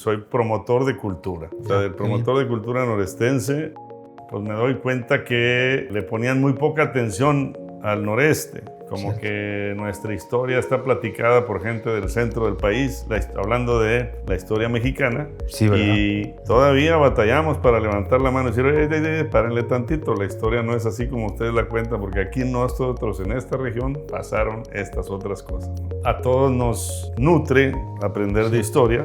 Soy promotor de cultura, o sea, del promotor de cultura norestense, pues me doy cuenta que le ponían muy poca atención al noreste, como que nuestra historia está platicada por gente del centro del país, hablando de la historia mexicana, y todavía batallamos para levantar la mano y decir, párenle tantito, la historia no es así como ustedes la cuentan, porque aquí nosotros en esta región pasaron estas otras cosas, ¿no? A todos nos nutre aprender de historia,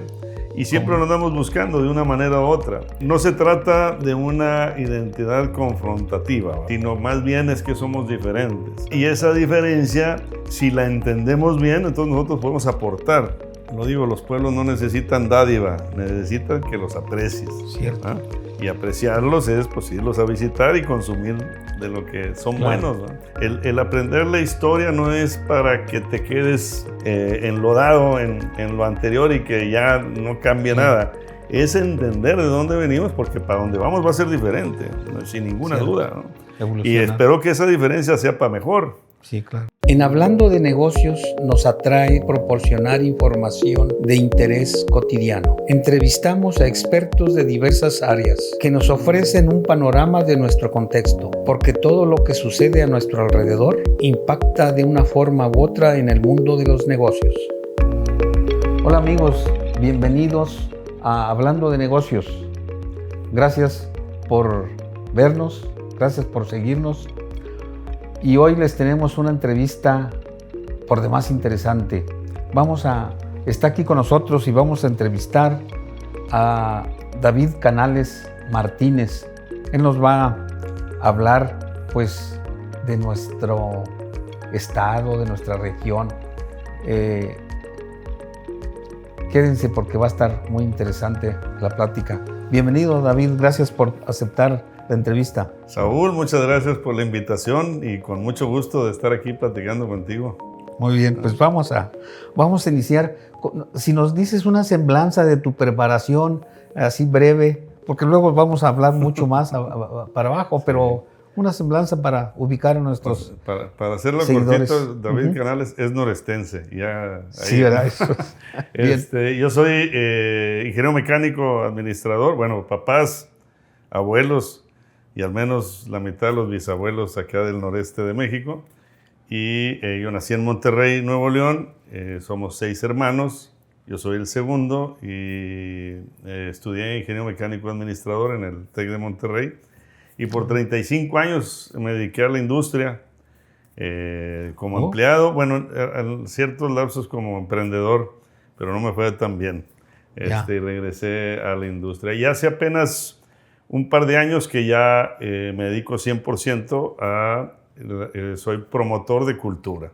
y siempre lo andamos buscando de una manera u otra. No se trata de una identidad confrontativa, sino más bien es que somos diferentes. Y esa diferencia, si la entendemos bien, entonces nosotros podemos aportar. Lo digo, los pueblos no necesitan dádiva, necesitan que los aprecies. Cierto. ¿Ah? Y apreciarlos es pues irlos a visitar y consumir de lo que son buenos, ¿no? El aprender la historia no es para que te quedes enlodado en lo anterior y que ya no cambie nada. Es entender de dónde venimos, porque para donde vamos va a ser diferente, sin ninguna duda, ¿no? Y espero que esa diferencia sea para mejor. Sí, claro. En Hablando de Negocios nos atrae proporcionar información de interés cotidiano. Entrevistamos a expertos de diversas áreas que nos ofrecen un panorama de nuestro contexto, porque todo lo que sucede a nuestro alrededor impacta de una forma u otra en el mundo de los negocios. Hola amigos, bienvenidos a Hablando de Negocios. Gracias por vernos, gracias por seguirnos. Y hoy les tenemos una entrevista por demás interesante. Está aquí con nosotros y vamos a entrevistar a David Canales Martínez. Él nos va a hablar pues de nuestro estado, de nuestra región. Quédense porque va a estar muy interesante la plática. Bienvenido David, gracias por aceptar la entrevista. Saúl, muchas gracias por la invitación y con mucho gusto de estar aquí platicando contigo. Muy bien, pues vamos a iniciar. Si nos dices una semblanza de tu preparación, así breve, porque luego vamos a hablar mucho más para abajo, pero una semblanza para ubicar a nuestros para hacerlo seguidores. Cortito, David Canales es norestense. Sí, ¿verdad? Yo soy ingeniero mecánico administrador, bueno, papás, abuelos, y al menos la mitad de los bisabuelos acá del noreste de México. Y yo nací en Monterrey, Nuevo León. Somos 6 hermanos. Yo soy el segundo y estudié ingeniero mecánico administrador en el TEC de Monterrey. Y por 35 años me dediqué a la industria como empleado. Bueno, en ciertos lapsos como emprendedor, pero no me fue tan bien. Regresé a la industria. Y hace apenas un par de años que ya me dedico 100% soy promotor de cultura.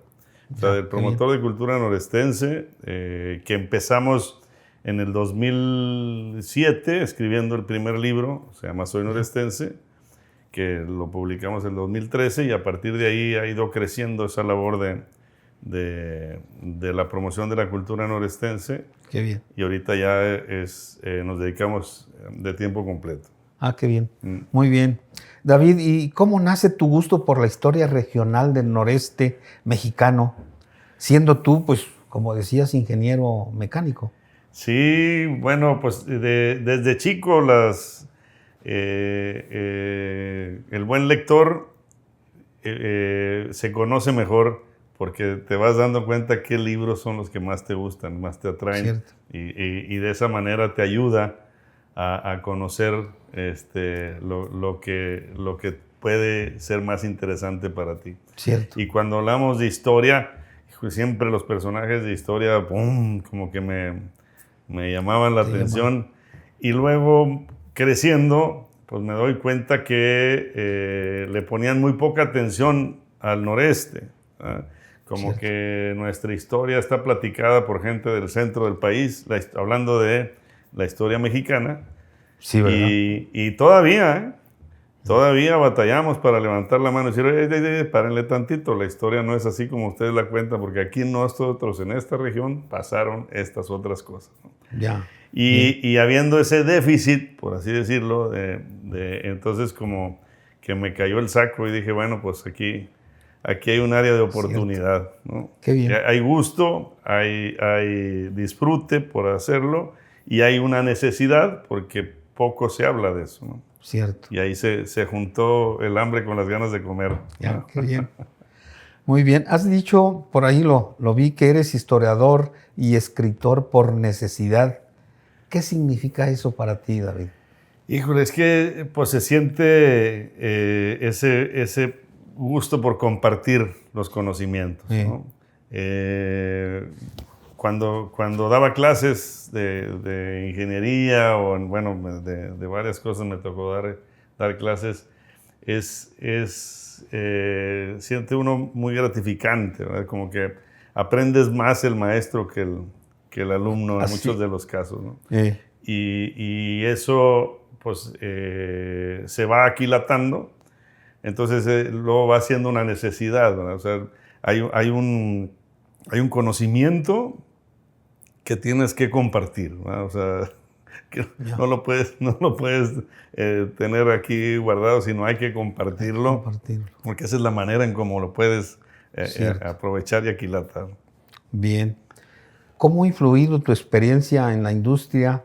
O sea, del promotor de cultura norestense, que empezamos en el 2007 escribiendo el primer libro, se llama Soy Norestense, que lo publicamos en el 2013 y a partir de ahí ha ido creciendo esa labor de la promoción de la cultura norestense. Qué bien. Y ahorita ya nos dedicamos de tiempo completo. Ah, qué bien. Muy bien. David, ¿y cómo nace tu gusto por la historia regional del noreste mexicano, siendo tú, pues, como decías, ingeniero mecánico? Sí, bueno, pues desde chico el buen lector se conoce mejor porque te vas dando cuenta qué libros son los que más te gustan, más te atraen. Y de esa manera te ayuda a conocer lo que puede ser más interesante para ti. Cierto. Y cuando hablamos de historia, siempre los personajes de historia, como que me llamaban la atención. Y luego, creciendo, pues me doy cuenta que le ponían muy poca atención al noreste, ¿eh? Como que nuestra historia está platicada por gente del centro del país, hablando de la historia mexicana. Sí, ¿verdad? Y todavía batallamos para levantar la mano y decir, párenle tantito, la historia no es así como ustedes la cuentan, porque aquí nosotros en esta región pasaron estas otras cosas, ¿no? Y habiendo ese déficit, por así decirlo, entonces como que me cayó el saco y dije, bueno, pues aquí hay un área de oportunidad, ¿no? Qué bien. Hay gusto, hay disfrute por hacerlo y hay una necesidad porque poco se habla de eso, ¿no? Cierto. Y ahí se juntó el hambre con las ganas de comer. Ya, qué bien. Muy bien. Has dicho, por ahí lo vi, que eres historiador y escritor por necesidad. ¿Qué significa eso para ti, David? Híjole, es que pues se siente ese gusto por compartir los conocimientos, Sí. ¿no? Cuando daba clases de ingeniería o bueno, de varias cosas me tocó dar clases, siente uno muy gratificante, ¿verdad? Como que aprendes más el maestro que el alumno en muchos de los casos, ¿no? Y eso pues se va aquilatando, entonces luego va siendo una necesidad, ¿verdad? O sea, hay un conocimiento que tienes que compartir, ¿verdad? O sea, que no lo puedes tener aquí guardado, sino hay que compartirlo, porque esa es la manera en cómo lo puedes aprovechar y aquilatar. Bien. ¿Cómo ha influido tu experiencia en la industria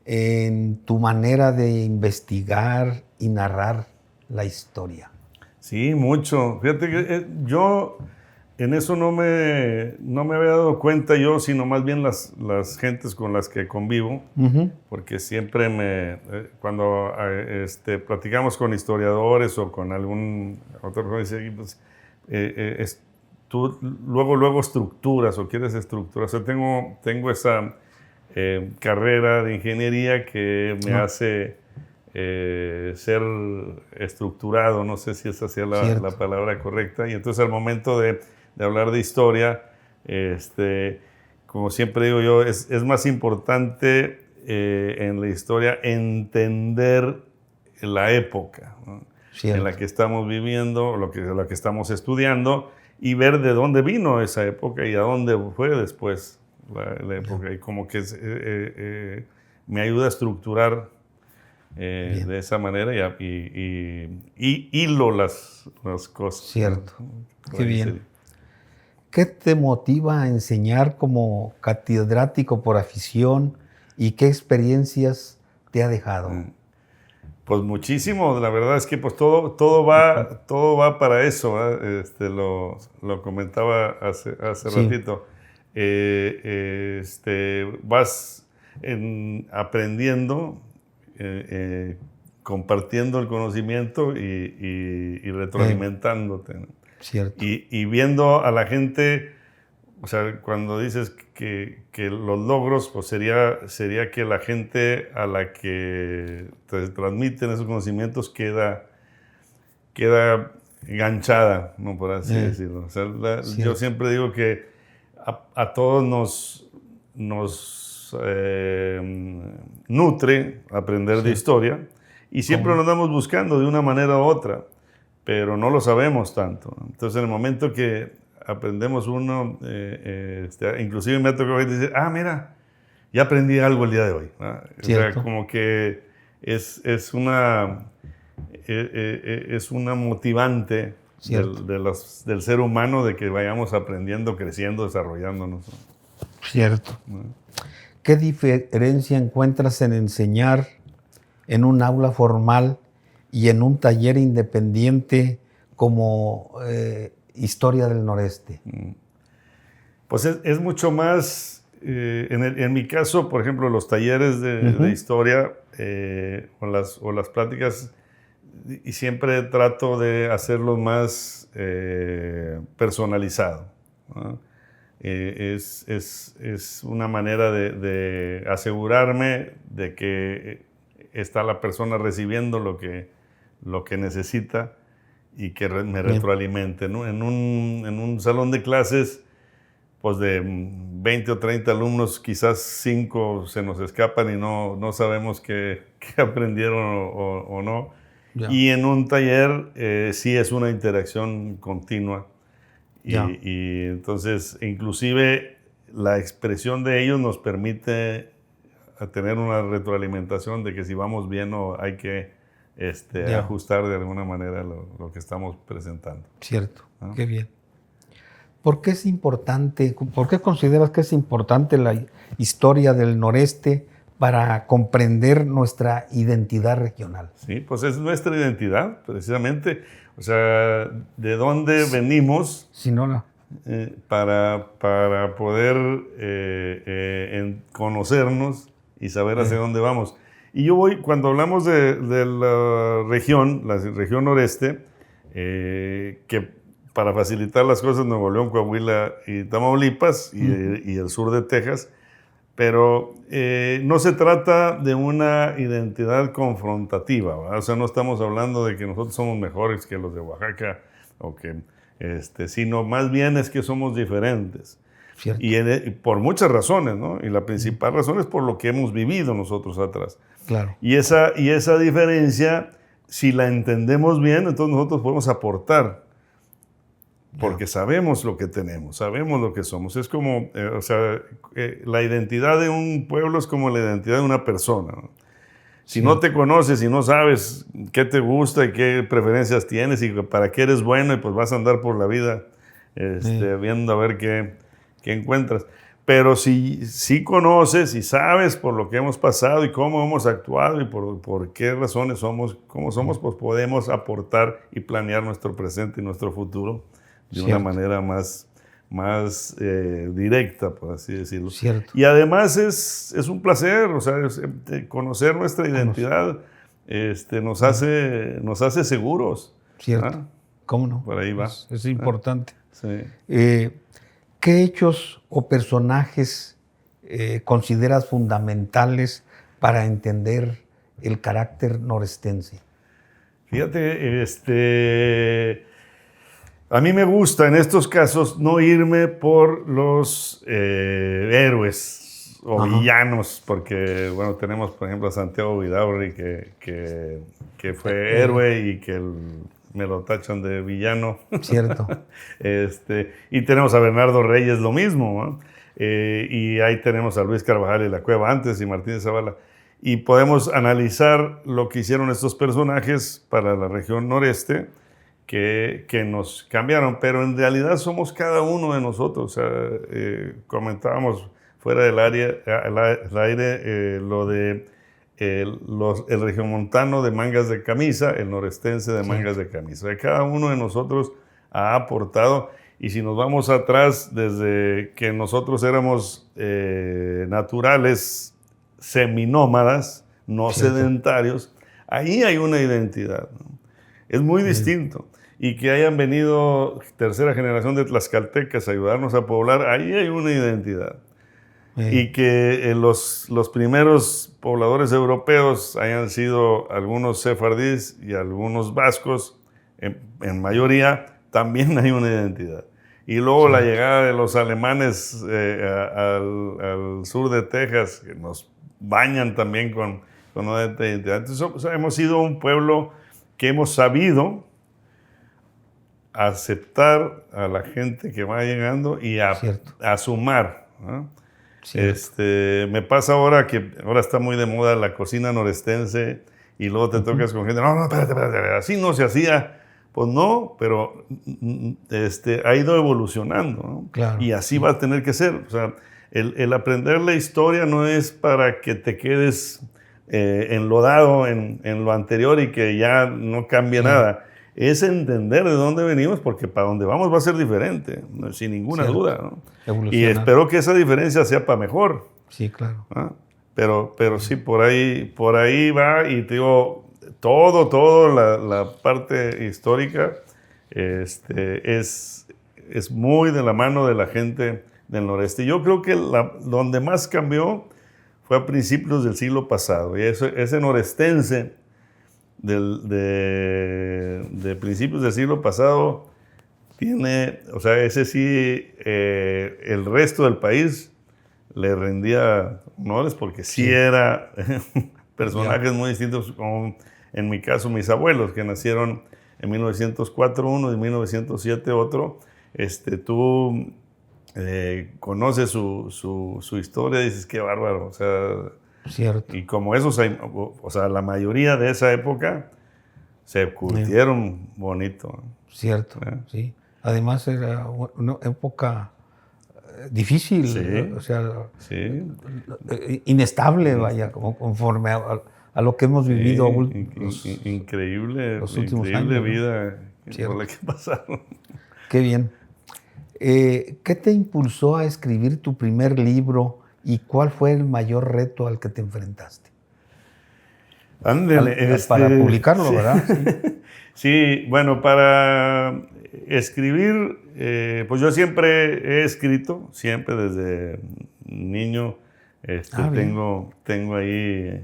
en tu manera de investigar y narrar la historia? Sí, mucho. Fíjate que yo en eso no me había dado cuenta yo, sino más bien las gentes con las que convivo, porque siempre cuando platicamos con historiadores o con algún otro, pues, tú luego estructuras o quieres estructurar. O sea, tengo esa carrera de ingeniería que me hace ser estructurado, no sé si esa sea la palabra correcta, y entonces al momento de hablar de historia, como siempre digo yo, es más importante en la historia entender la época, ¿no? En la que estamos viviendo, la que estamos estudiando, y ver de dónde vino esa época y a dónde fue después la época, y como que me ayuda a estructurar de esa manera y hilo las cosas. Cierto. Qué bien. ¿Qué te motiva a enseñar como catedrático por afición y qué experiencias te ha dejado? Pues muchísimo. La verdad es que pues todo va para eso, ¿eh? Lo comentaba hace ratito. Vas aprendiendo, compartiendo el conocimiento y retroalimentándote, ¿no? Cierto. Y viendo a la gente, o sea, cuando dices que los logros, pues sería que la gente a la que te transmiten esos conocimientos queda enganchada, ¿no? Por así decirlo. O sea, yo siempre digo que a todos nos nutre aprender de historia, y siempre lo andamos buscando de una manera u otra, pero no lo sabemos tanto. Entonces, en el momento que aprendemos uno, inclusive me ha tocado decir, mira, ya aprendí algo el día de hoy, ¿no? O sea, como que es una motivante del ser humano de que vayamos aprendiendo, creciendo, desarrollándonos, ¿no? Cierto. ¿Qué diferencia encuentras en enseñar en un aula formal y en un taller independiente como Historia del Noreste? Pues es mucho más, en mi caso, por ejemplo, los talleres de historia o las pláticas, y siempre trato de hacerlo más personalizado, ¿no? Es una manera de asegurarme de que está la persona recibiendo lo que necesita y que me retroalimente, ¿no? En un salón de clases, pues de 20 o 30 alumnos, quizás 5 se nos escapan y no sabemos qué aprendieron o no. Ya. Y en un taller sí es una interacción continua. Y entonces, inclusive, la expresión de ellos nos permite tener una retroalimentación de que si vamos bien o hay que ajustar de alguna manera lo que estamos presentando. Cierto, ¿no? Qué bien. ¿Por qué consideras que es importante la historia del noreste para comprender nuestra identidad regional? Sí, pues es nuestra identidad, precisamente. O sea, ¿de dónde venimos? Si no, no. Para poder conocernos y saber hacia dónde vamos. Y yo cuando hablamos de la región noreste, que para facilitar las cosas, Nuevo León, Coahuila y Tamaulipas y el sur de Texas, pero no se trata de una identidad confrontativa, ¿verdad? O sea, no estamos hablando de que nosotros somos mejores que los de Oaxaca, o que, sino más bien es que somos diferentes. Cierto. Y por muchas razones, ¿no? Y la principal razón es por lo que hemos vivido nosotros atrás. Claro. Y esa diferencia, si la entendemos bien, entonces nosotros podemos aportar. Porque sabemos lo que tenemos, sabemos lo que somos. Es como, la identidad de un pueblo es como la identidad de una persona, ¿no? Si no te conoces y no sabes qué te gusta y qué preferencias tienes y para qué eres bueno, y pues vas a andar por la vida viendo a ver qué encuentras. Pero si conoces y sabes por lo que hemos pasado y cómo hemos actuado y por qué razones somos como somos, pues podemos aportar y planear nuestro presente y nuestro futuro de una manera más directa, por así decirlo. Cierto. Y además es un placer, o sea, conocer nuestra identidad nos hace seguros. Cierto. ¿Ah? ¿Cómo no? Por ahí va. Es importante. Sí. ¿Qué hechos o personajes consideras fundamentales para entender el carácter norestense? Fíjate, a mí me gusta en estos casos no irme por los héroes o villanos, porque, bueno, tenemos, por ejemplo, a Santiago Vidaurri, que fue héroe y que me lo tachan de villano. Cierto. Y tenemos a Bernardo Reyes, lo mismo, ¿no? Y ahí tenemos a Luis Carvajal y La Cueva antes y Martínez Zavala. Y podemos analizar lo que hicieron estos personajes para la región noreste, que nos cambiaron, pero en realidad somos cada uno de nosotros. O sea, comentábamos fuera del aire lo de el regiomontano de mangas de camisa, el norestense de mangas de camisa. O sea, cada uno de nosotros ha aportado, y si nos vamos atrás, desde que nosotros éramos naturales, seminómadas, no sedentarios, ahí hay una identidad, ¿no? Es muy distinto. Y que hayan venido tercera generación de tlaxcaltecas a ayudarnos a poblar, ahí hay una identidad. Y que los primeros pobladores europeos hayan sido algunos sefardíes y algunos vascos, en mayoría, también hay una identidad. Y luego la llegada de los alemanes al sur de Texas, que nos bañan también con una identidad. Entonces, hemos sido un pueblo que hemos sabido aceptar a la gente que va llegando y a sumar, ¿no? Me pasa ahora que ahora está muy de moda la cocina norestense, y luego te tocas con gente, no, espérate, así no se hacía. Pues no, pero ha ido evolucionando, ¿no? Claro. Y así va a tener que ser. O sea, el aprender la historia no es para que te quedes enlodado en lo anterior y que ya no cambie nada. Es entender de dónde venimos, porque para dónde vamos va a ser diferente, sin ninguna duda, ¿no? Y espero que esa diferencia sea para mejor. Sí, claro. ¿Ah? Pero sí, por ahí va, y te digo, todo la parte histórica es muy de la mano de la gente del noreste. Yo creo que donde más cambió fue a principios del siglo pasado, y ese norestense de principios del siglo pasado tiene, o sea, ese sí, el resto del país le rendía honores, porque sí era personajes muy distintos, como en mi caso mis abuelos, que nacieron en 1904 uno y en 1907 otro. Tú conoces su historia y dices, qué bárbaro, o sea. Cierto. Y como esos, o sea, la mayoría de esa época se curtieron bonito. Cierto, sí. Además era una época difícil, Sí. o sea, Sí. inestable, vaya, como conforme a lo que hemos vivido Increíble, los últimos increíble años, ¿no? vida Cierto. por la que pasaron. Qué bien. ¿Qué te impulsó a escribir tu primer libro y cuál fue el mayor reto al que te enfrentaste? Ándale, Para publicarlo, sí. ¿verdad? Sí. Sí, bueno, para escribir, pues yo siempre he escrito, siempre desde niño. Bien. Tengo ahí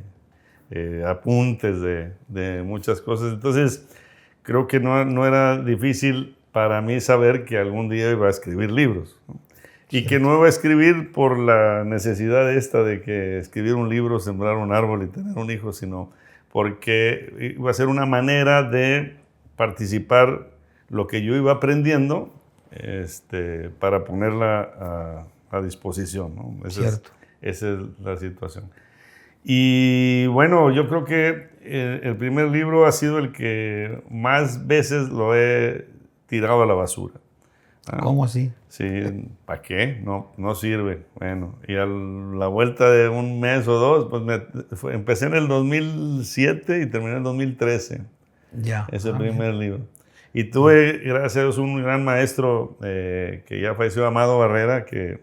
apuntes de muchas cosas. Entonces, creo que no era difícil para mí saber que algún día iba a escribir libros, ¿no? Y que no iba a escribir por la necesidad esta de que escribir un libro, sembrar un árbol y tener un hijo, sino porque iba a ser una manera de participar lo que yo iba aprendiendo, para ponerla a disposición, ¿no? Esa es la situación. Y bueno, yo creo que el primer libro ha sido el que más veces lo he tirado a la basura. ¿Cómo así? Sí, ¿para qué? No sirve. Bueno, y a la vuelta de un mes o dos, pues empecé en el 2007 y terminé en el 2013. Ya. Ese primer libro. Y tuve, gracias a Dios, un gran maestro que ya falleció, Amado Barrera, que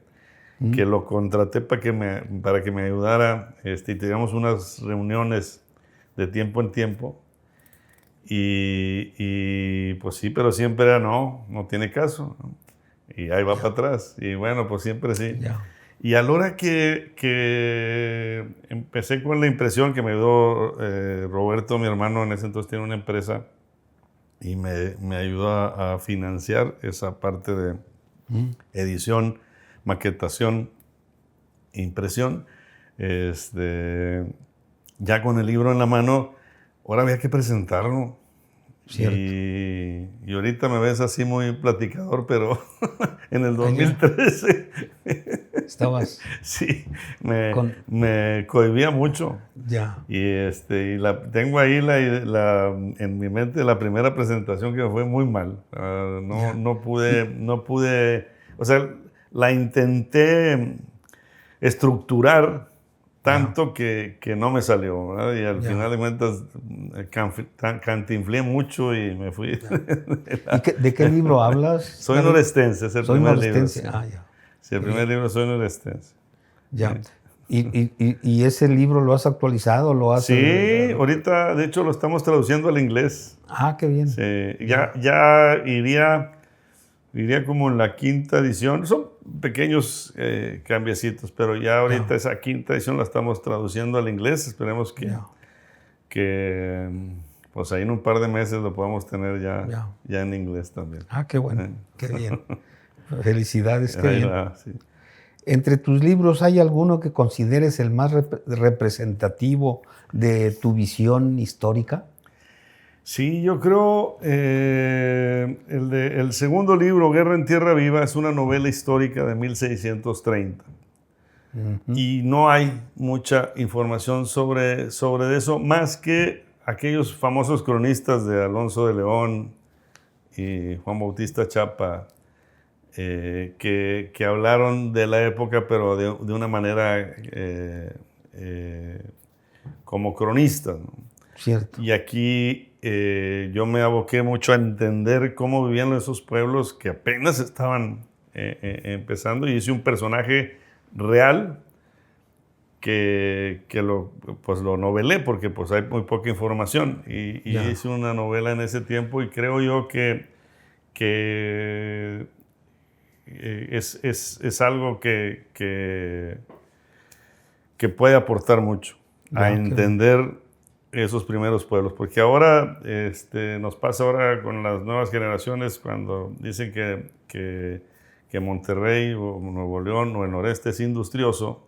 lo contraté para que me ayudara. Y teníamos unas reuniones de tiempo en tiempo. Y pues sí, pero siempre era no tiene caso, ¿no? Y ahí va para atrás. Y bueno, pues siempre sí. Ya. Y a la hora que empecé con la impresión, que me ayudó Roberto, mi hermano, en ese entonces tiene una empresa, y me ayudó a financiar esa parte de edición, maquetación, impresión. Ya con el libro en la mano, ahora había que presentarlo. Cierto. Y ahorita me ves así muy platicador, pero en el 2013 estabas sí, me cohibía mucho. Ya. Y tengo ahí en mi mente la primera presentación, que me fue muy mal. No pude, o sea, la intenté estructurar tanto que no me salió, ¿verdad? Y al final de cuentas cantinflé mucho y me fui. ¿Y de qué libro hablas? Soy norestense, es el primer libro. Sí. Ya. Sí, el primer libro, Soy norestense. Ya. ¿Y ese libro lo has actualizado? Sí, ahorita de hecho lo estamos traduciendo al inglés. Qué bien. Sí, ya iría como en la quinta edición. Son pequeños cambiecitos, pero ya ahorita esa quinta edición la estamos traduciendo al inglés. Esperemos que pues ahí en un par de meses lo podamos tener ya en inglés también. Qué bueno, qué bien. Felicidades, qué bien. Sí. ¿Entre tus libros hay alguno que consideres el más representativo de tu visión histórica? Sí, yo creo el segundo libro, Guerra en Tierra Viva, es una novela histórica de 1630. Y no hay mucha información sobre eso, más que aquellos famosos cronistas de Alonso de León y Juan Bautista Chapa, que hablaron de la época, pero de una manera como cronistas, ¿no? Cierto. Y aquí yo me aboqué mucho a entender cómo vivían esos pueblos que apenas estaban empezando, y hice un personaje real que lo novelé, porque pues hay muy poca información, y hice una novela en ese tiempo, y creo yo que es algo que puede aportar mucho a entender esos primeros pueblos, porque ahora nos pasa ahora con las nuevas generaciones, cuando dicen que Monterrey o Nuevo León o el noreste es industrioso.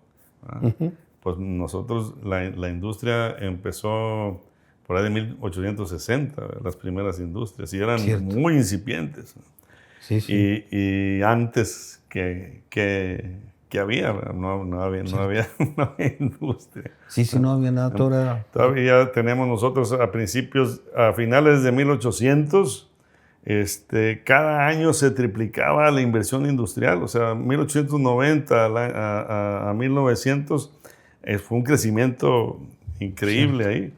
Pues nosotros, la industria empezó por ahí de 1860, las primeras industrias, y eran muy incipientes. Sí. Y antes que había, no había industria. Sí, no había nada. Todavía tenemos nosotros a finales de 1800, cada año se triplicaba la inversión industrial. O sea, 1890 a 1900 fue un crecimiento increíble ahí.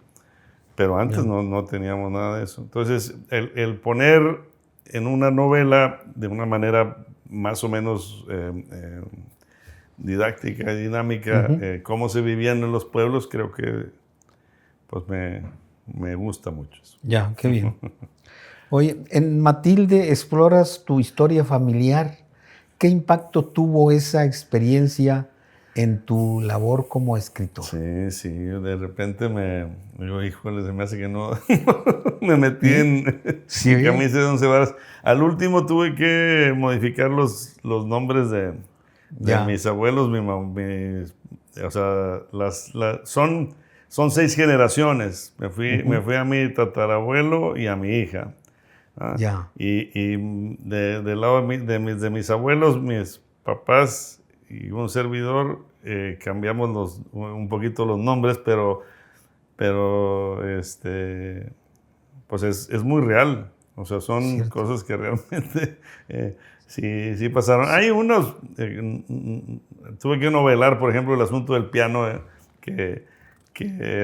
Pero antes no teníamos nada de eso. Entonces, el poner en una novela de una manera más o menos didáctica y dinámica cómo se vivían en los pueblos, creo que pues me gusta mucho eso. Ya, qué bien. Oye, en Matilde exploras tu historia familiar. ¿Qué impacto tuvo esa experiencia en tu labor como escritor? Sí, de repente me digo, híjole, se me hace que no me metí en camisa de 11 varas. Al último tuve que modificar los nombres de mis abuelos, o sea, son 6 generaciones. Me fui a mi tatarabuelo y a mi hija. Y del lado de mis abuelos, mis papás y un servidor, cambiamos un poquito los nombres, pero pues es muy real. O sea, son cosas que realmente sí pasaron. Hay unos, tuve que novelar, por ejemplo, el asunto del piano, que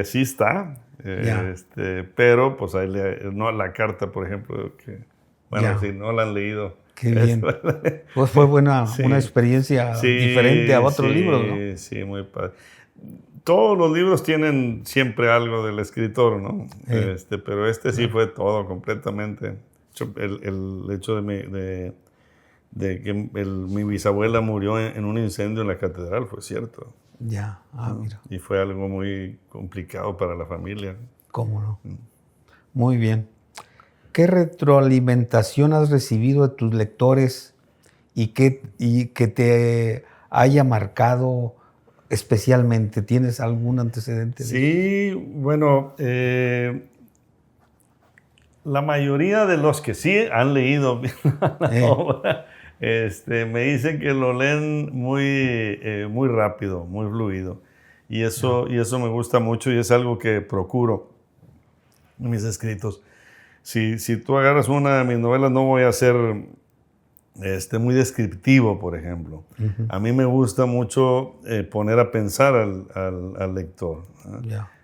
sí está, pero pues ahí no, la carta, por ejemplo, que bueno, si no la han leído. Qué bien. Pues fue una experiencia diferente a otros libros, ¿no? Sí, muy padre. Todos los libros tienen siempre algo del escritor, ¿no? Pero sí fue todo completamente. El hecho de que mi bisabuela murió en un incendio en la catedral fue cierto. Ya, mira. Y fue algo muy complicado para la familia. ¿Cómo no? Muy bien. ¿Qué retroalimentación has recibido de tus lectores y que te haya marcado especialmente? ¿Tienes algún antecedente? Sí, bueno, la mayoría de los que sí han leído la obra, me dicen que lo leen muy rápido, muy fluido. Y eso me gusta mucho y es algo que procuro en mis escritos. Si tú agarras una de mis novelas, no voy a ser muy descriptivo, por ejemplo. A mí me gusta mucho poner a pensar al lector.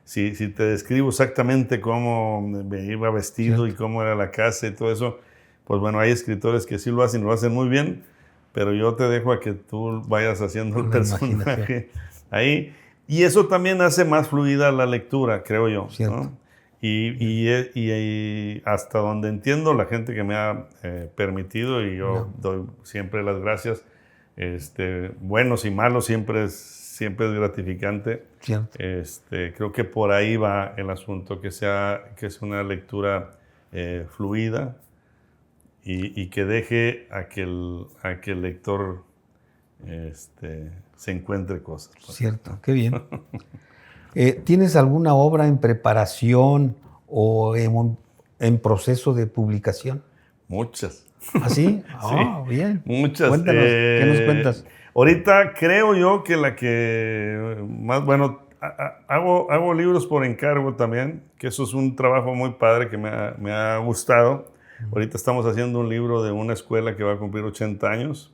Si te describo exactamente cómo me iba vestido y cómo era la casa y todo eso, pues bueno, hay escritores que sí lo hacen muy bien, pero yo te dejo a que tú vayas haciendo el personaje ahí. Y eso también hace más fluida la lectura, creo yo, ¿no? Y hasta donde entiendo, la gente que me ha permitido, y yo doy siempre las gracias, buenos y malos, siempre es gratificante. Creo que por ahí va el asunto, que sea una lectura fluida y que deje a que el lector se encuentre cosas. Cierto, qué bien. ¿Tienes alguna obra en preparación o en proceso de publicación? Muchas. ¿Ah, sí? Sí, bien. Muchas. Cuéntanos, ¿qué nos cuentas? Ahorita creo yo que la que más, bueno, hago libros por encargo también, que eso es un trabajo muy padre que me ha gustado. Ahorita estamos haciendo un libro de una escuela que va a cumplir 80 años.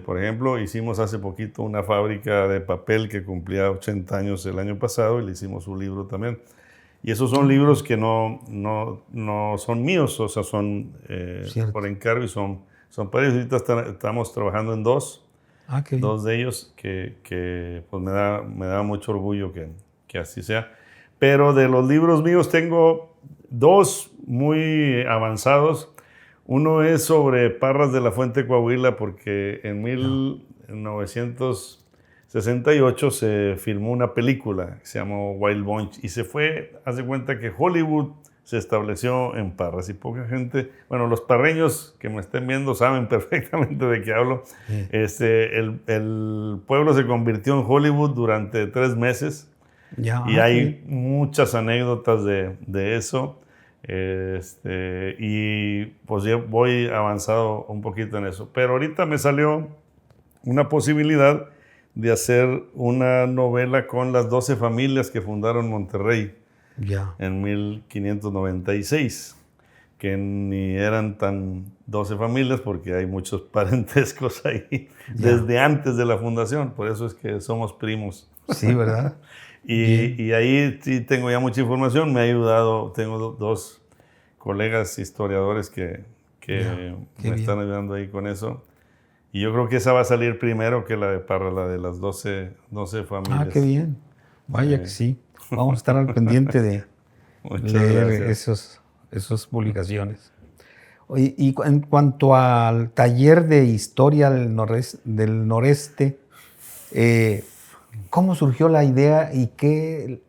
Por ejemplo, hicimos hace poquito una fábrica de papel que cumplía 80 años el año pasado y le hicimos un libro también. Y esos son libros que no son míos, o sea, son por encargo y son para ellos. Ahorita estamos trabajando en dos de ellos que pues me da mucho orgullo que así sea. Pero de los libros míos tengo 2 muy avanzados. Uno es sobre Parras de la Fuente Coahuila, porque en 1968 se filmó una película que se llamó Wild Bunch y haz de cuenta que Hollywood se estableció en Parras y poca gente, bueno, los parreños que me estén viendo saben perfectamente de qué hablo. El pueblo se convirtió en Hollywood durante 3 meses y hay muchas anécdotas de eso. Y pues yo voy avanzado un poquito en eso, pero ahorita me salió una posibilidad de hacer una novela con las 12 familias que fundaron Monterrey en 1596. que ni eran tan 12 familias, porque hay muchos parentescos ahí desde antes de la fundación, por eso es que somos primos. Sí, ¿verdad? y ahí sí tengo ya mucha información, me ha ayudado, tengo dos colegas historiadores que me están ayudando ahí con eso. Y yo creo que esa va a salir primero que la de Parra, la de las 12 familias. Ah, qué bien. Vaya que sí. Vamos a estar al pendiente de leer esas publicaciones. Oye, y en cuanto al taller de historia del noreste, ¿cómo surgió la idea y qué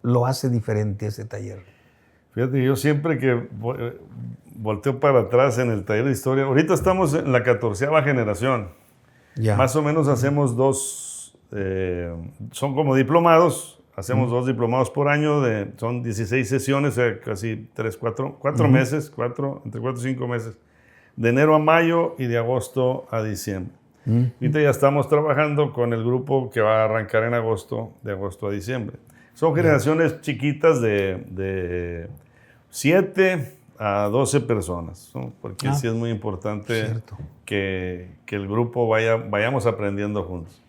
lo hace diferente ese taller? Fíjate, yo siempre que volteo para atrás en el taller de historia, ahorita estamos en la 14ª generación. Ya. Más o menos hacemos son como diplomados, hacemos 2 diplomados por año, son 16 sesiones, casi 4 meses, entre 4 y 5 meses, de enero a mayo y de agosto a diciembre. Ahorita ya estamos trabajando con el grupo que va a arrancar en agosto, de agosto a diciembre. Son generaciones chiquitas de 7 a 12 personas, ¿no? Porque sí es muy importante que el grupo vayamos aprendiendo juntos.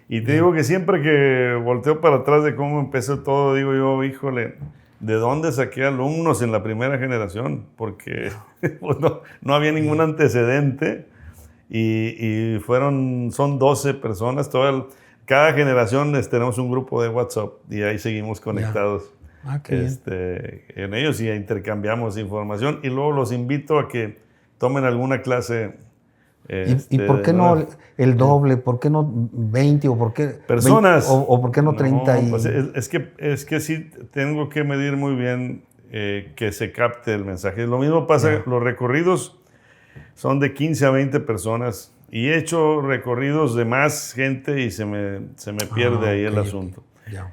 Y te digo que siempre que volteo para atrás de cómo empezó todo, digo yo, híjole, ¿de dónde saqué alumnos en la primera generación? Porque pues no había ningún antecedente y son 12 personas. Cada generación tenemos un grupo de WhatsApp y ahí seguimos conectados en ellos y intercambiamos información. Y luego los invito a que tomen alguna clase. ¿Y por qué no el doble? ¿Por qué no 20? ¿O por qué personas? 20, o por qué no 30? Pues es que sí tengo que medir muy bien que se capte el mensaje. Lo mismo pasa, los recorridos son de 15 a 20 personas y he hecho recorridos de más gente y se me pierde ahí el asunto.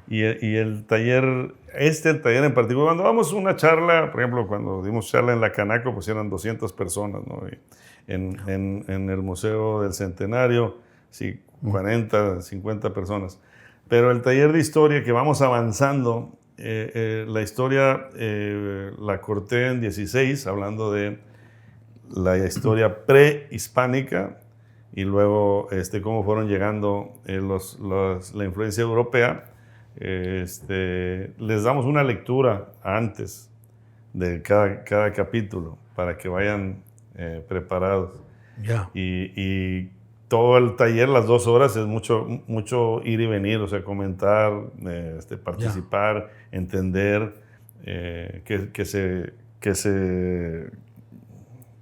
Y el taller, el taller en particular, cuando damos una charla, por ejemplo, cuando dimos charla en la Canaco, pues eran 200 personas, ¿no? En el Museo del Centenario, sí, 40, 50 personas. Pero el taller de historia que vamos avanzando, la historia la corté en 16, hablando de la historia prehispánica y luego cómo fueron llegando la influencia europea. Les damos una lectura antes de cada capítulo para que vayan preparados. Y todo el taller, las 2 horas, es mucho ir y venir, o sea, comentar, participar, entender,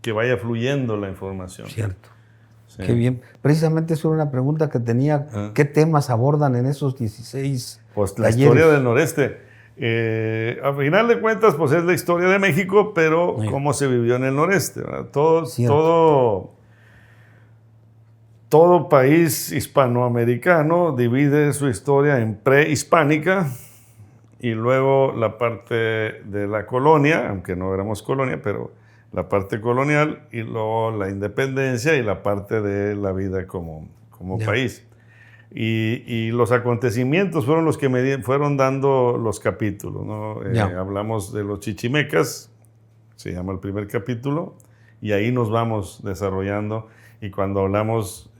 que vaya fluyendo la información. Cierto. Sí. Qué bien. Precisamente eso era una pregunta que tenía. ¿Qué temas abordan en esos 16 Pues la historia del noreste. A final de cuentas, pues es la historia de México, pero cómo se vivió en el noreste, ¿verdad? Todo país hispanoamericano divide su historia en prehispánica y luego la parte de la colonia, aunque no éramos colonia, pero la parte colonial, y luego la independencia y la parte de la vida como país. Y los acontecimientos fueron los que fueron dando los capítulos, ¿no? Hablamos de los chichimecas, se llama el primer capítulo, y ahí nos vamos desarrollando. Y cuando hablamos,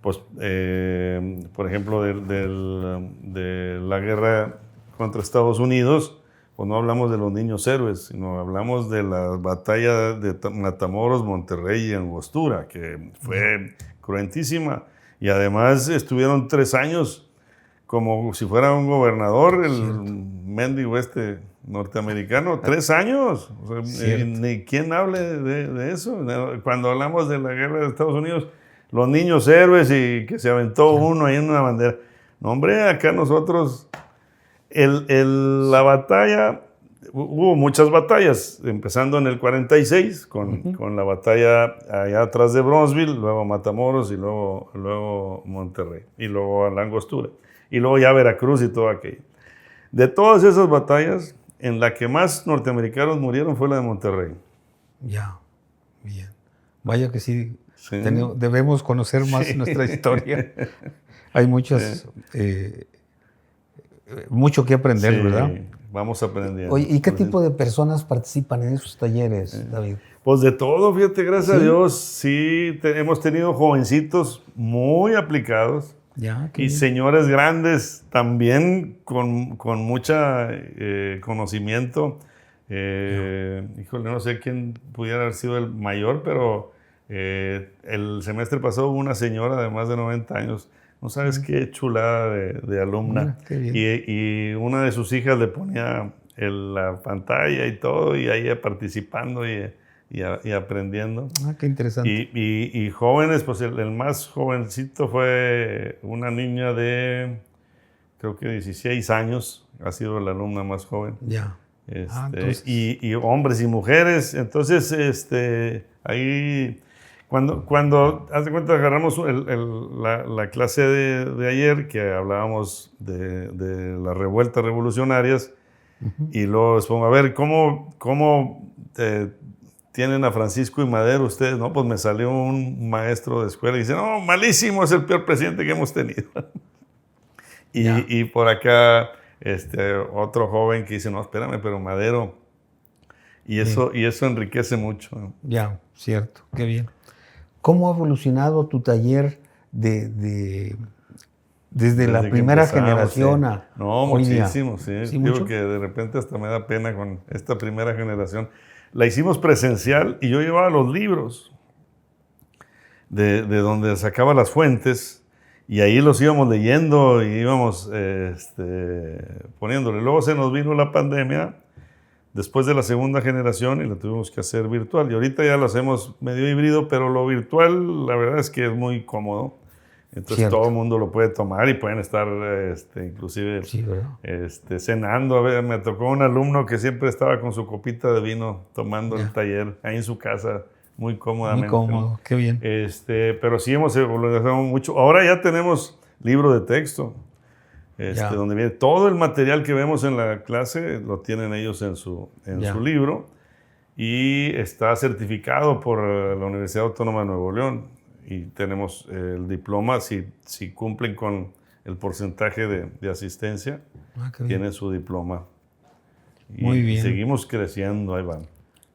por ejemplo, de la guerra contra Estados Unidos, pues no hablamos de los niños héroes, sino hablamos de la batalla de Matamoros, Monterrey y Angostura, que fue cruentísima. Y además estuvieron 3 años como si fuera un gobernador, el mendigo norteamericano, 3 años. O sea, ni quien hable de eso. Cuando hablamos de la guerra de Estados Unidos, los niños héroes y que se aventó uno ahí en una bandera. No, hombre, acá nosotros, la batalla, hubo muchas batallas, empezando en el 46 con la batalla allá atrás de Bronzeville, luego Matamoros y luego Monterrey y luego la Angostura y luego ya Veracruz y todo aquello. De todas esas batallas, en la que más norteamericanos murieron fue la de Monterrey. Ya, bien. Vaya que sí. Debemos conocer más nuestra historia. Hay mucho que aprender, ¿verdad? vamos aprendiendo. Oye, ¿y qué tipo de personas participan en esos talleres, David? Pues de todo, fíjate, gracias a ¿Sí? Dios, sí, hemos tenido jovencitos muy aplicados Ya, qué y bien. señores grandes también con mucha conocimiento. Híjole, no sé quién pudiera haber sido el mayor, pero el semestre pasado hubo una señora de más de 90 años. No sabes qué chulada de alumna. Mira, qué bien. Y una de sus hijas le ponía la pantalla y todo, y ahí participando y aprendiendo. Ah, qué interesante. Y jóvenes, pues el más jovencito fue una niña de, creo que 16 años, ha sido la alumna más joven. Ya. Entonces. Y hombres y mujeres. Entonces, ahí, cuando haz de cuenta, agarramos la clase de ayer, que hablábamos de las revueltas revolucionarias, y luego les pongo, a ver, ¿cómo tienen a Francisco y Madero ustedes? No, pues me salió un maestro de escuela y dice, no, malísimo, es el peor presidente que hemos tenido. Y por acá, otro joven que dice, no, espérame, pero Madero. Y eso enriquece mucho. Ya, cierto, qué bien. ¿Cómo ha evolucionado tu taller desde la primera generación a hoy día? Muchísimo, sí. ¿Sí, Digo mucho? que de repente hasta me da pena con esta primera generación. La hicimos presencial y yo llevaba los libros de donde sacaba las fuentes y ahí los íbamos leyendo y íbamos poniéndole. Luego se nos vino la pandemia después de la segunda generación y la tuvimos que hacer virtual. Y ahorita ya lo hacemos medio híbrido, pero lo virtual la verdad es que es muy cómodo. Entonces Cierto. todo el mundo lo puede tomar y pueden estar inclusive Sí, ¿verdad? cenando. A ver, me tocó un alumno que siempre estaba con su copita de vino tomando el taller ahí en su casa muy cómodamente. Muy cómodo, qué bien. Pero sí hemos evolucionado mucho. Ahora ya tenemos libro de texto, donde viene todo el material que vemos en la clase, lo tienen ellos en su libro y está certificado por la Universidad Autónoma de Nuevo León. Y tenemos el diploma, si cumplen con el porcentaje de asistencia, tienen su diploma. Y muy bien. Seguimos creciendo, ahí van.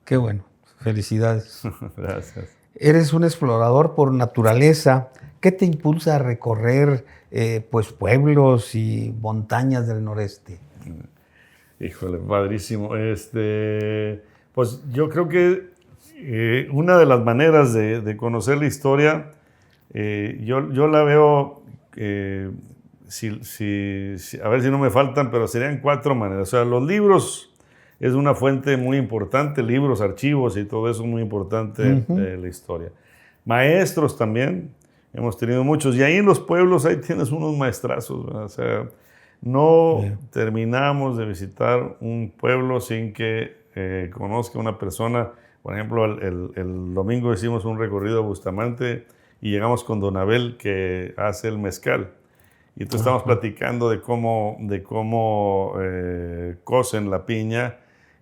Qué bueno, felicidades. Gracias. Eres un explorador por naturaleza. ¿Qué te impulsa a recorrer pueblos y montañas del noreste? Híjole, padrísimo. Pues yo creo que una de las maneras de conocer la historia, yo la veo, a ver si no me faltan, pero serían 4 maneras. O sea, los libros es una fuente muy importante, libros, archivos y todo eso es muy importante de la historia. Maestros también, hemos tenido muchos. Y ahí en los pueblos, ahí tienes unos maestrazos, ¿verdad? O sea, no terminamos de visitar un pueblo sin que conozca una persona. Por ejemplo, el domingo hicimos un recorrido a Bustamante y llegamos con Don Abel, que hace el mezcal. Y entonces estamos platicando de cómo cocen la piña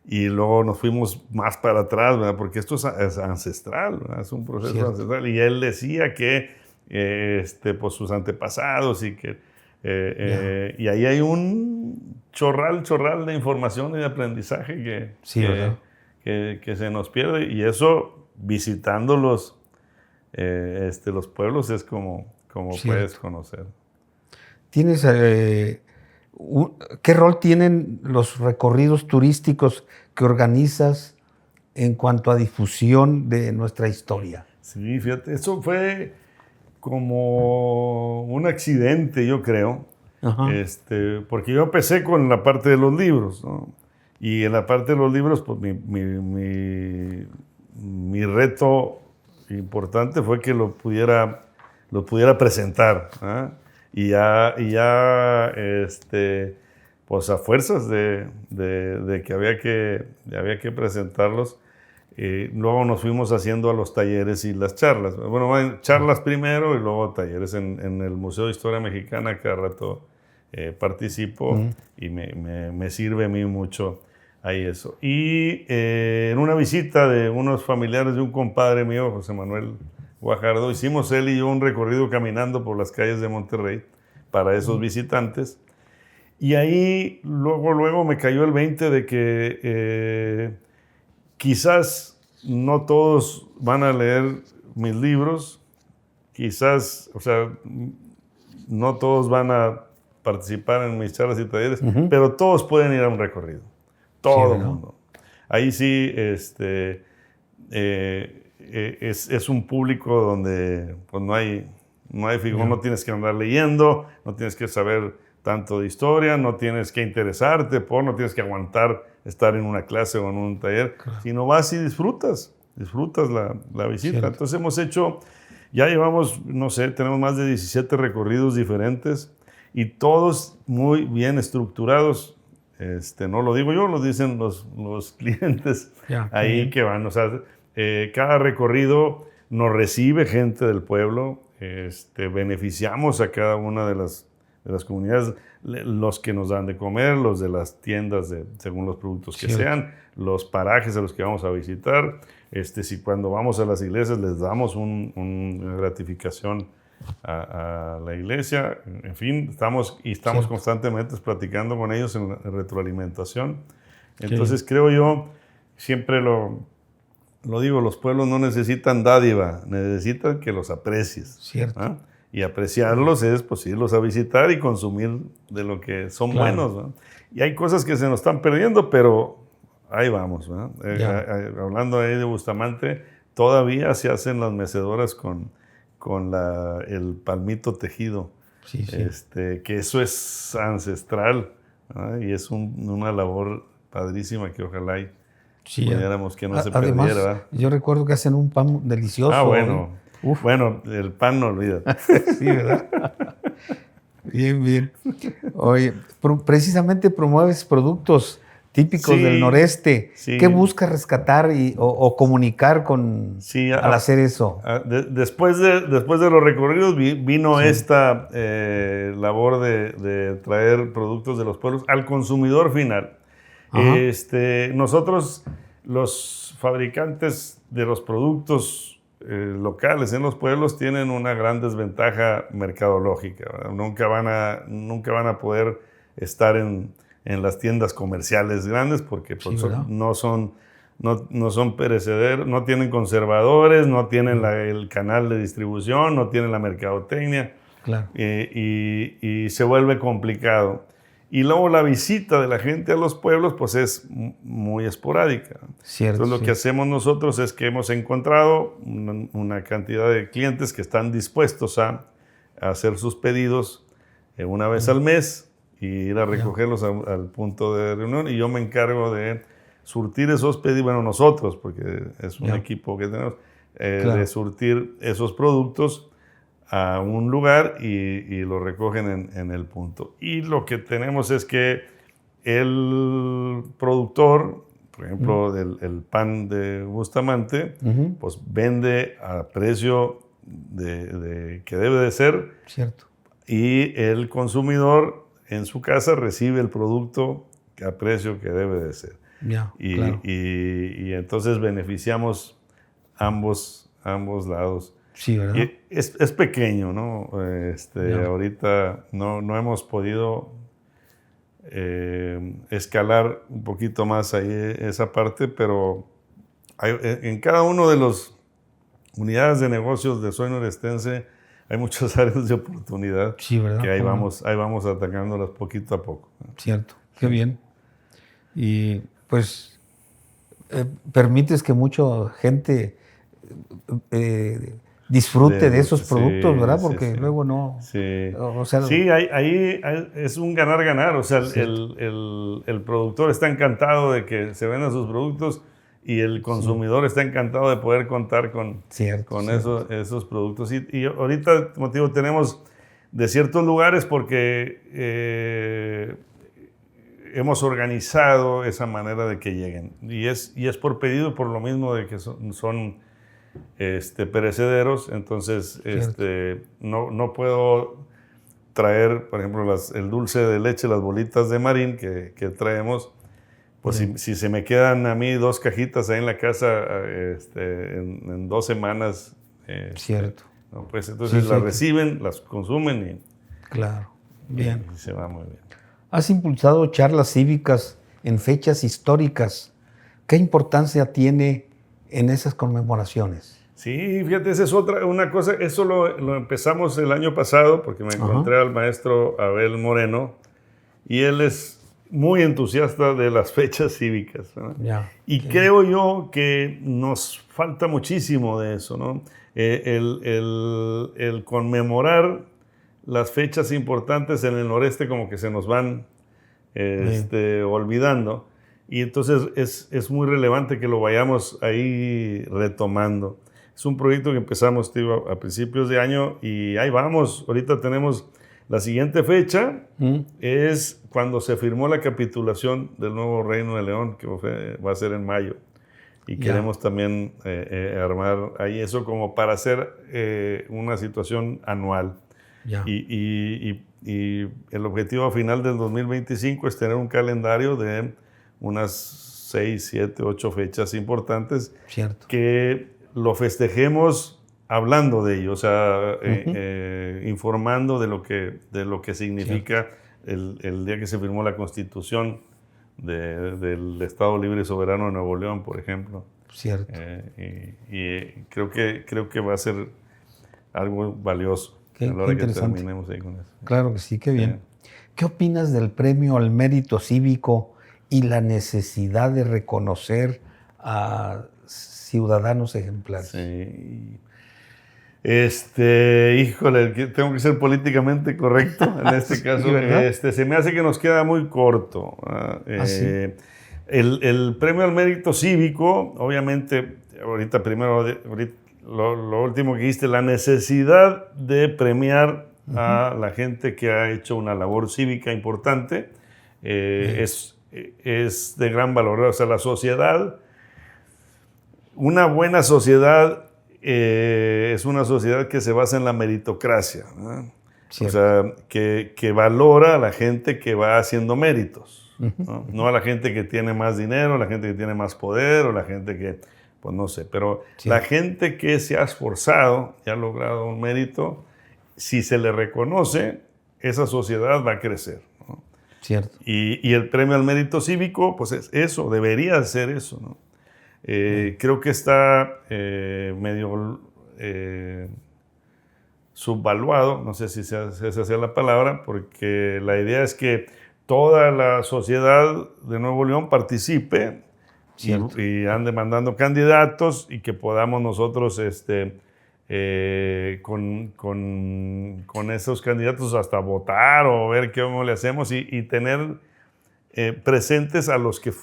y luego nos fuimos más para atrás, ¿verdad? Porque esto es ancestral, ¿verdad? Es un proceso ancestral. Y él decía que pues sus antepasados y que... y ahí hay un chorral de información y de aprendizaje que se nos pierde, y eso visitando los pueblos es como puedes conocer. ¿Tienes, qué rol tienen los recorridos turísticos que organizas en cuanto a difusión de nuestra historia? Sí, fíjate, eso fue como un accidente, yo creo, porque yo empecé con la parte de los libros, ¿no? Y en la parte de los libros, pues mi reto importante fue que lo pudiera presentar, ¿eh? Y ya pues a fuerzas de que había que presentarlos, luego nos fuimos haciendo a los talleres y las charlas. Bueno, charlas primero y luego talleres en el Museo de Historia Mexicana. Cada rato participo y me sirve a mí mucho ahí eso. Y en una visita de unos familiares de un compadre mío, José Manuel Guajardo, hicimos él y yo un recorrido caminando por las calles de Monterrey para esos visitantes. Y ahí luego me cayó el 20 de que quizás no todos van a leer mis libros, quizás, o sea, no todos van a participar en mis charlas y talleres, pero todos pueden ir a un recorrido. Todo el mundo. Ahí sí, es un público donde pues, no hay figura, no tienes que andar leyendo, no tienes que saber tanto de historia, no tienes que interesarte no tienes que aguantar estar en una clase o en un taller, sino vas y disfrutas la visita. Cierto. Entonces ya llevamos, no sé, tenemos más de 17 recorridos diferentes y todos muy bien estructurados. No lo digo yo, lo dicen los clientes ahí que van. O sea, cada recorrido nos recibe gente del pueblo, beneficiamos a cada una de las comunidades, los que nos dan de comer, los de las tiendas según los productos que sean, los parajes a los que vamos a visitar. Si cuando vamos a las iglesias les damos una gratificación a la iglesia, en fin, estamos constantemente platicando con ellos en retroalimentación. Entonces creo yo, siempre lo digo, los pueblos no necesitan dádiva, necesitan que los aprecies. Cierto. ¿Ah? Y apreciarlos es pues irlos a visitar y consumir de lo que son buenos, ¿no? Y hay cosas que se nos están perdiendo, pero ahí vamos, ¿no? Hablando ahí de Bustamante, todavía se hacen las mecedoras con el palmito tejido, que eso es ancestral, ¿no? Y es una labor padrísima que ojalá pudiéramos que no se además, perdiera, ¿verdad? Yo recuerdo que hacen un pan delicioso. Ah, bueno. Bueno, el pan no olvida. Sí, ¿verdad? Bien. Oye, precisamente promueves productos típicos del noreste. ¿Qué buscas rescatar o comunicar al hacer eso? Después de los recorridos vino esta labor de traer productos de los pueblos al consumidor final. Nosotros, los fabricantes de los productos locales en los pueblos, tienen una gran desventaja mercadológica, ¿verdad? Nunca van a poder estar en las tiendas comerciales grandes porque pues, no son perecederos, no tienen conservadores, no tienen el canal de distribución, no tienen la mercadotecnia. Claro. Y se vuelve complicado. Y luego la visita de la gente a los pueblos pues es muy esporádica. Cierto. Entonces lo que hacemos nosotros es que hemos encontrado una cantidad de clientes que están dispuestos a hacer sus pedidos una vez al mes y ir a recogerlos al punto de reunión, y yo me encargo de surtir esos pedidos, bueno, nosotros, porque es un equipo que tenemos, de surtir esos productos a un lugar y lo recogen en el punto. Y lo que tenemos es que el productor, por ejemplo, el pan de Bustamante, pues vende a precio que debe de ser. Cierto. Y el consumidor en su casa recibe el producto a precio que debe de ser. Y entonces beneficiamos ambos lados. Sí, ¿verdad? Y es pequeño, ¿no? Ahorita no hemos podido escalar un poquito más ahí esa parte, pero en cada uno de las unidades de negocios de Soy Norestense hay muchas áreas de oportunidad, ¿verdad? Que ahí vamos atacándolas poquito a poco. Cierto, qué bien. Y pues permites que mucha gente disfrute de esos productos, ¿verdad? Porque luego no... O sea, ahí es un ganar-ganar. O sea, el productor está encantado de que se vendan sus productos y el consumidor está encantado de poder contar con esos productos. Y ahorita, como te digo, tenemos de ciertos lugares porque hemos organizado esa manera de que lleguen. Y es por pedido, por lo mismo de que son perecederos. Entonces no puedo traer, por ejemplo, el dulce de leche, las bolitas de marín que traemos. Pues si se me quedan a mí 2 cajitas ahí en la casa en 2 semanas, cierto. ¿no? Pues entonces las reciben, las consumen Claro, bien. Y se va muy bien. Has impulsado charlas cívicas en fechas históricas. ¿Qué importancia tiene en esas conmemoraciones? Sí, fíjate, esa es una cosa, eso lo empezamos el año pasado porque me encontré al maestro Abel Moreno y él es muy entusiasta de las fechas cívicas, ¿no? Y creo yo que nos falta muchísimo de eso, ¿no? El conmemorar las fechas importantes en el noreste como que se nos van olvidando. Y entonces es muy relevante que lo vayamos ahí retomando. Es un proyecto que empezamos, tío, a principios de año y ahí vamos. Ahorita tenemos la siguiente fecha, es cuando se firmó la capitulación del nuevo Reino de León, que va a ser en mayo. Y queremos también armar ahí eso como para hacer una situación anual. Y el objetivo final del 2025 es tener un calendario de unas 6, 7, 8 fechas importantes. Cierto. Que lo festejemos hablando de ello, o sea, informando de lo que significa el día que se firmó la Constitución del Estado Libre y Soberano de Nuevo León, por ejemplo. Cierto. Y creo que va a ser algo valioso a la hora que terminemos ahí con eso. Claro que sí, qué bien. ¿Qué opinas del premio al mérito cívico y la necesidad de reconocer a ciudadanos ejemplares? Sí. Híjole, tengo que ser políticamente correcto en este caso. Se me hace que nos queda muy corto. ¿Sí? El premio al mérito cívico, obviamente, ahorita lo último que dijiste, la necesidad de premiar a la gente que ha hecho una labor cívica importante, es de gran valor. O sea, la sociedad, una buena sociedad es una sociedad que se basa en la meritocracia, ¿no? O sea, que valora a la gente que va haciendo méritos, ¿no? No a la gente que tiene más dinero, a la gente que tiene más poder, o la gente que, pues no sé, pero la gente que se ha esforzado y ha logrado un mérito, si se le reconoce, esa sociedad va a crecer, ¿no? Cierto. Y el premio al mérito cívico, pues es eso, debería ser eso, ¿no? Creo que está medio subvaluado, no sé si esa sea la palabra, porque la idea es que toda la sociedad de Nuevo León participe y ande mandando candidatos y que podamos nosotros con esos candidatos hasta votar o ver cómo le hacemos y tener presentes a los que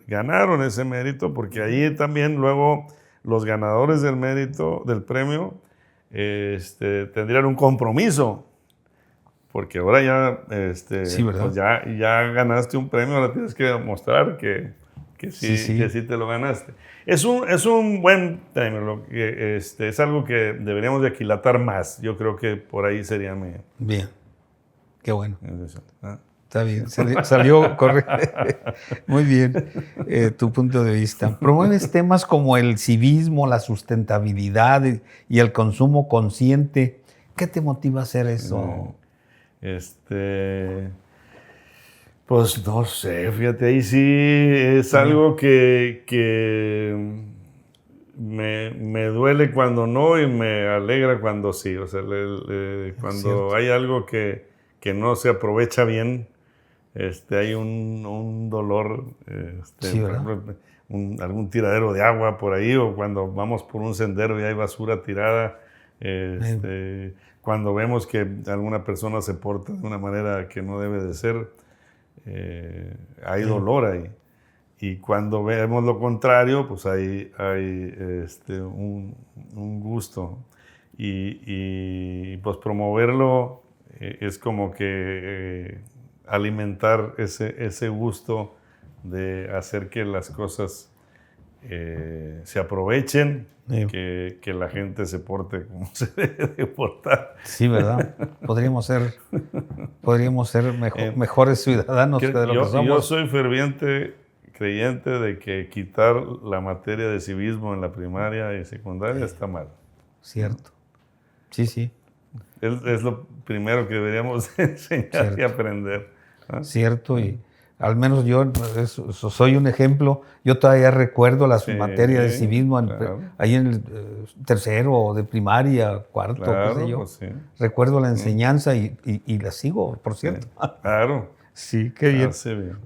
ganaron ese mérito, porque ahí también luego los ganadores del mérito, del premio, tendrían un compromiso, porque ahora ya, pues ya ganaste un premio, ahora tienes que demostrar que sí te lo ganaste. Es un buen premio, es algo que deberíamos de aquilatar más. Yo creo que por ahí sería mi... Bien, qué bueno. Está bien, salió correcto. Muy bien, tu punto de vista. Promueves temas como el civismo, la sustentabilidad y el consumo consciente. ¿Qué te motiva a hacer eso? Pues no sé, fíjate, ahí sí es algo que me duele cuando no y me alegra cuando sí. O sea, cuando hay algo que no se aprovecha bien, hay un dolor, por ejemplo, algún tiradero de agua por ahí, o cuando vamos por un sendero y hay basura tirada, cuando vemos que alguna persona se porta de una manera que no debe de ser, hay dolor ahí. Y cuando vemos lo contrario, pues hay un gusto. Y pues promoverlo es como que alimentar ese gusto de hacer que las cosas se aprovechen, que la gente se porte como se debe de portar. Sí, ¿verdad? Podríamos ser mejores ciudadanos de lo que somos. Yo soy ferviente creyente de que quitar la materia de civismo en la primaria y secundaria está mal. Cierto. Sí. Es lo primero que deberíamos enseñar y aprender. Cierto, y al menos yo soy un ejemplo. Yo todavía recuerdo las materias de civismo ahí en el tercero de primaria, cuarto, qué sé yo. Pues sí. Recuerdo la enseñanza y la sigo, por cierto. Claro. Sí, qué bien. Bien.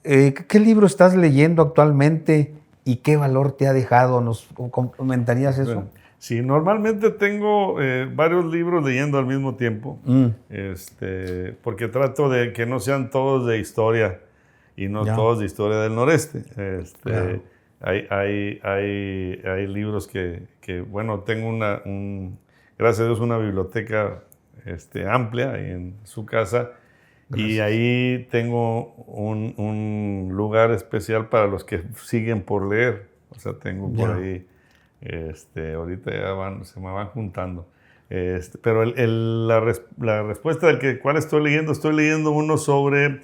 ¿Qué libro estás leyendo actualmente y qué valor te ha dejado? ¿Nos comentarías eso? Bueno, sí, normalmente tengo varios libros leyendo al mismo tiempo, porque trato de que no sean todos de historia y no todos de historia del noreste. Claro. Hay libros que, bueno, tengo gracias a Dios, una biblioteca amplia en su casa. Gracias. Y ahí tengo un lugar especial para los que siguen por leer. O sea, tengo por ahí, ahorita ya se me van juntando. Pero la respuesta del cuál estoy leyendo uno sobre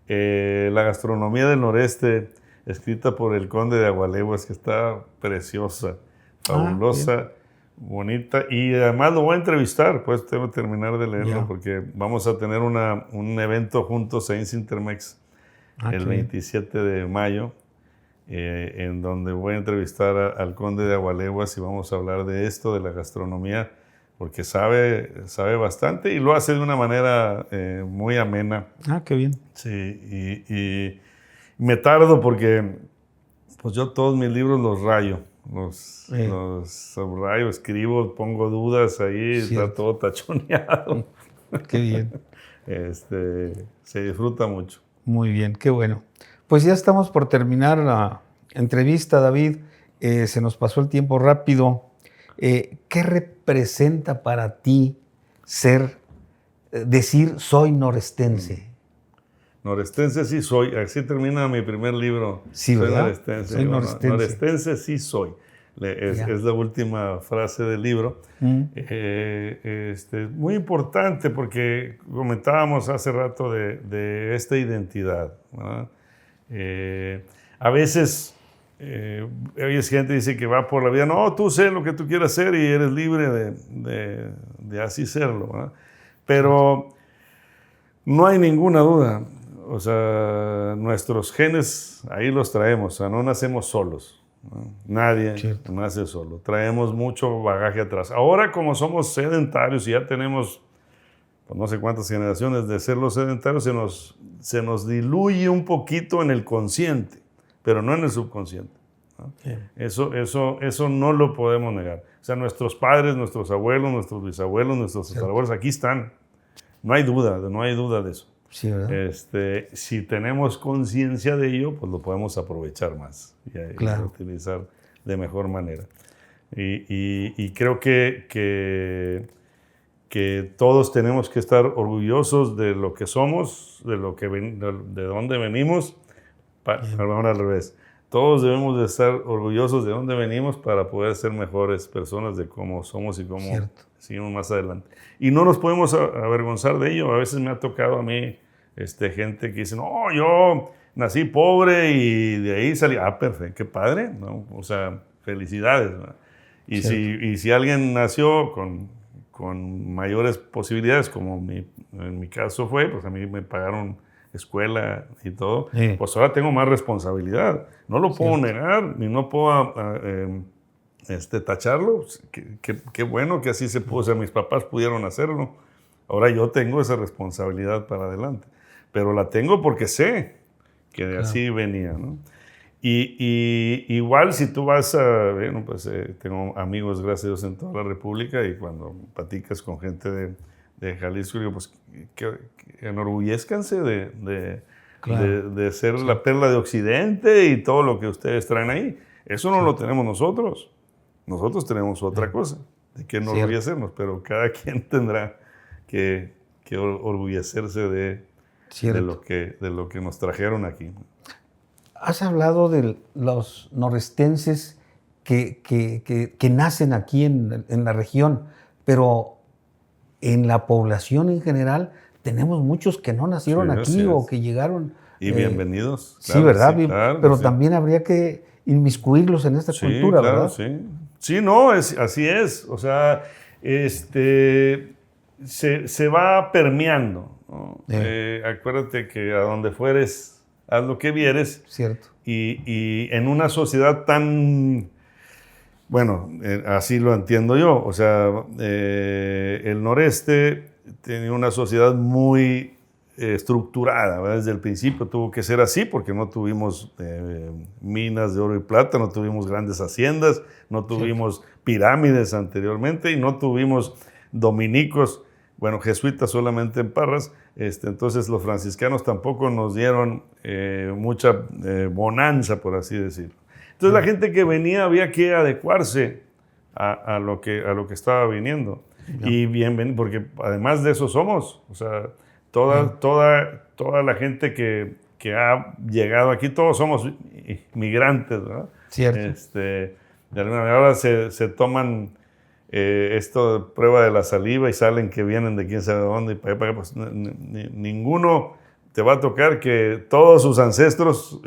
la gastronomía del noreste, escrita por el conde de Agualeguas, que está preciosa, fabulosa. Bonita, y además lo voy a entrevistar, pues tengo que terminar de leerlo porque vamos a tener un evento juntos en Intermex el 27 de mayo, en donde voy a entrevistar al conde de Agualeguas y vamos a hablar de esto, de la gastronomía, porque sabe bastante y lo hace de una manera muy amena. Qué bien. Sí, y me tardo porque pues yo todos mis libros los rayo. Los subrayo, escribo, pongo dudas ahí, está todo tachoneado. Qué bien. Se disfruta mucho. Muy bien, qué bueno. Pues ya estamos por terminar la entrevista, David. Se nos pasó el tiempo rápido. ¿Qué representa para ti decir soy norestense? Norestense sí soy, así termina mi primer libro. Sí, soy ¿verdad? Norestense. Soy norestense. Norestense sí soy. Es la última frase del libro. Muy importante porque comentábamos hace rato de esta identidad, ¿verdad? A veces hay gente que dice que va por la vida, no, tú sé lo que tú quieras hacer y eres libre de así serlo, ¿verdad? Pero no hay ninguna duda. O sea, nuestros genes ahí los traemos, o sea, no nacemos solos. ¿No? Nadie nace solo. Traemos mucho bagaje atrás. Ahora, como somos sedentarios y ya tenemos pues, no sé cuántas generaciones de ser los sedentarios, se nos diluye un poquito en el consciente, pero no en el subconsciente, ¿no? Eso no lo podemos negar. O sea, nuestros padres, nuestros abuelos, nuestros bisabuelos, nuestros tatarabuelos, aquí están. No hay duda de eso. Sí, ¿verdad? Si tenemos conciencia de ello, pues lo podemos aprovechar más y utilizar de mejor manera. Y creo que todos tenemos que estar orgullosos de lo que somos, de dónde venimos. Perdón, al revés. Todos debemos de estar orgullosos de dónde venimos para poder ser mejores personas de cómo somos y cómo seguimos más adelante. Y no nos podemos avergonzar de ello. A veces me ha tocado a mí gente que dice, no, yo nací pobre y de ahí salí. Perfecto, qué padre, ¿no? O sea, felicidades, ¿no? Y si alguien nació con mayores posibilidades, como en mi caso fue, pues a mí me pagaron escuela y todo, pues ahora tengo más responsabilidad. No lo puedo negar, ni no puedo tacharlo. Qué bueno que así se pudo. O sea, mis papás pudieron hacerlo. Ahora yo tengo esa responsabilidad para adelante. Pero la tengo porque sé que de así venía, ¿no? Y igual si tú vas tengo amigos, gracias a Dios, en toda la República, y cuando platicas con gente de Jalisco, digo, pues que enorgullezcanse de ser la perla de Occidente y todo lo que ustedes traen ahí. Eso no lo tenemos nosotros. Nosotros tenemos otra cosa de que enorgullecernos, pero cada quien tendrá que orgullecerse de lo que nos trajeron aquí. Has hablado de los norestenses que nacen aquí en la región, pero en la población en general tenemos muchos que no nacieron aquí o que llegaron. Y bienvenidos. Claro, sí, ¿verdad? Sí, claro, pero también habría que inmiscuirlos en esta cultura, claro, ¿verdad? Sí, no, así es. O sea, se va permeando, ¿no? Acuérdate que a donde fueres, haz lo que vieres. Cierto. Y en una sociedad tan, bueno, así lo entiendo yo, o sea, el noreste tenía una sociedad muy estructurada, ¿verdad? Desde el principio tuvo que ser así porque no tuvimos minas de oro y plata, no tuvimos grandes haciendas, no tuvimos pirámides anteriormente y no tuvimos dominicos, bueno, jesuitas solamente en Parras, entonces los franciscanos tampoco nos dieron mucha bonanza, por así decirlo. Entonces la gente que venía había que adecuarse a lo que estaba viniendo. Y bienvenido, porque además de eso somos, o sea, toda la gente que ha llegado aquí, todos somos migrantes, ¿verdad? Cierto. De alguna manera ahora se toman esto de prueba de la saliva y salen que vienen de quién sabe dónde y para allá, pues ninguno te va a tocar que todos sus ancestros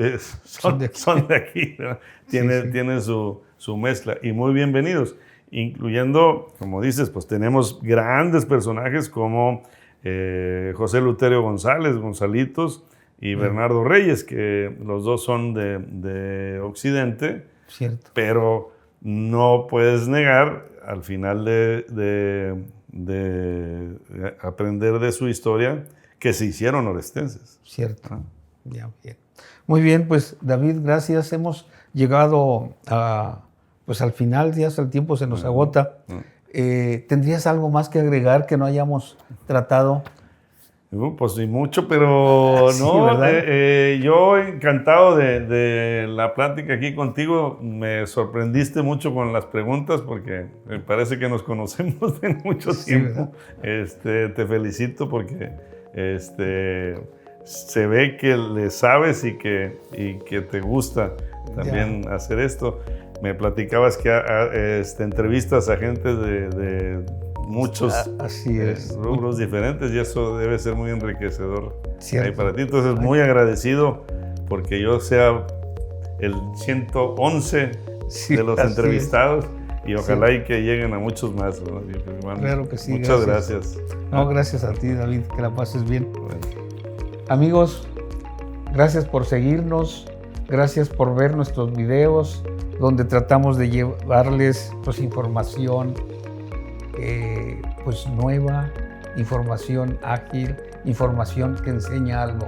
son de aquí, ¿verdad? Tienen su mezcla y muy bienvenidos, incluyendo, como dices, pues tenemos grandes personajes como José Luterio González, Gonzalitos, y Bernardo Reyes, que los dos son de Occidente. Cierto. Pero no puedes negar, al final de aprender de su historia, que se hicieron norestenses. Cierto. Ya, bien. Muy bien, pues David, gracias. Hemos llegado pues al final, ya el tiempo se nos agota. ¿Tendrías algo más que agregar que no hayamos tratado? Pues ni mucho, pero sí, no, yo encantado de la plática aquí contigo. Me sorprendiste mucho con las preguntas porque me parece que nos conocemos de mucho tiempo. Te felicito porque se ve que le sabes y que te gusta también hacer esto. Me platicabas que entrevistas a gente de muchos rubros diferentes y eso debe ser muy enriquecedor para ti. Entonces, muy agradecido porque yo sea el 111 de los entrevistados y ojalá y que lleguen a muchos más, ¿no? Claro que sí. Muchas gracias. No, gracias a ti, David, que la pases bien. Bueno. Amigos, gracias por seguirnos, gracias por ver nuestros videos donde tratamos de llevarles pues información pues nueva, información ágil, información que enseña algo.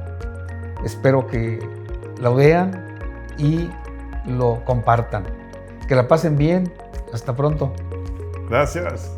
Espero que lo vean y lo compartan. Que la pasen bien. Hasta pronto. Gracias.